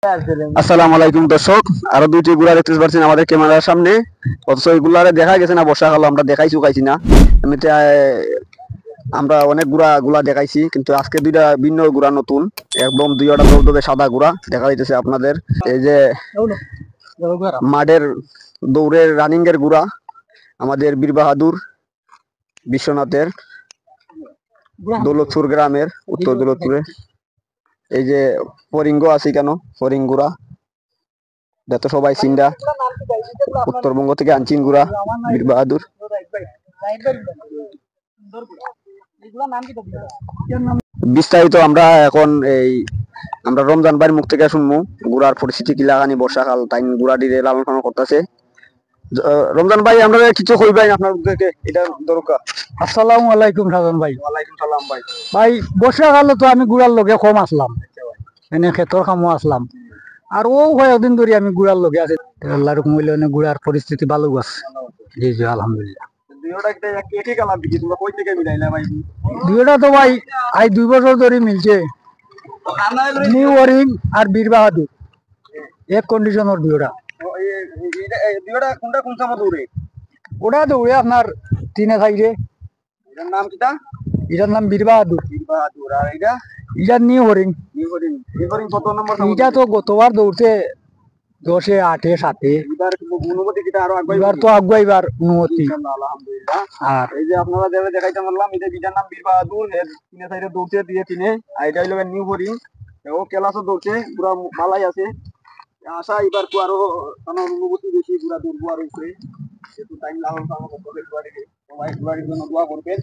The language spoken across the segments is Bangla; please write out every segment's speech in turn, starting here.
আসসালামু আলাইকুম দর্শক, আরো দুইটি গুড়া দেখতে পাচ্ছেন আমাদের ক্যামেরার সামনে। অথচ এই গুলারে দেখা গেছে না, বর্ষাকাল আমরা দেখাইছি খাইছি না। এমনিতে আমরা অনেক গুড়া দেখাইছি, কিন্তু আজকে দুইটা ভিন্ন গুড়া নতুন, একদম দুইটা দবদবে সাদা গুড়া দেখা যাইতেছে আপনাদের। এই যে মাঠের দৌড়ের রানিং এর গুড়া আমাদের বীর বাহাদুর বিশ্বনাথের দৌলতপুর গ্রামের, উত্তর দৌলতপুরে। এই যে ফরিঙ্গ আছে কেন, ফরিং গুড়া যত সবাই চিন্তা, উত্তরবঙ্গ থেকে আনছিন গুড়া বীর বাহাদুর। বিস্তারিত আমরা এখন আমরা রমজান ভাইয়ের মুখ থেকে শুনবো গুড়ার পরিস্থিতি কি লাগানি, বর্ষাকাল তাই গুড়া দিয়ে লালন পালন করতেছে। রমজান ভাই, আমরা কিছু কইবেন আপনার থেকে, এটা দরকার। আসসালামু আলাইকুম সাজন ভাই। ওয়ালাইকুম সালাম ভাই। ভাই বর্ষাকালে তো আমি গুড়ার লগে কম আসলাম, এনে ক্ষেতর কামও আসলাম। আর ও কয়েকদিন ধরে আমি গুড়ার লগে আছি, আল্লাহর কইলে গুড়ার পরিস্থিতি ভালো আছে। জি জি আলহামদুলিল্লাহ। দুইটা তো ভাই আই 2 বছর ধরে মিলছে, নিউ ওয়ারিং আর বীর বাহাদুর এক কন্ডিশনের দুইটা। ওটা দৌড়ে আপনার 3-4। এটার নাম কিটা? এটার নাম বীর বাহাদুর। আর এটা এটা নিউ হরিং। কত নম্বর? এটা তো গতবার দৌড়ছে 10-এ 8-এ 7-এ। অনুমতি কিটা আরো এবার তো আগুয়াইবার অনুমতি। আলহামদুলিল্লাহ। আর এই যে আপনারা দেখাইতে পারলাম, এটা বিটার নাম বীর বাহাদুর, এর তিনে সাইডে দৌড়ছে দিয়ে তিনে, আর এটা হইলো নিউ হরিং। ও কেলাসও দৌড়ছে, পুরা ভালাই আছে। আশা এবার তো আরো অনুভূতি বেশি, পুরা দৌড়বো আর হয়েছে। একটু টাইম লাগানো করবে, সবাই গুড়াটির জন্য দোয়া করবেন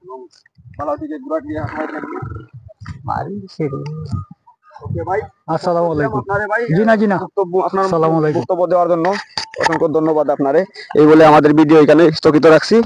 এবং ভালো থেকে গুড়াটি সবাই থাকবে। ওকে ভাই, আসসালামু আলাইকুম। ভাই জি না জি না, আপনার আসসালামু আলাইকুম। বক্তব্য দেওয়ার জন্য অসংখ্য ধন্যবাদ আপনারে। এই বলে আমাদের ভিডিও এখানে স্থগিত রাখছি।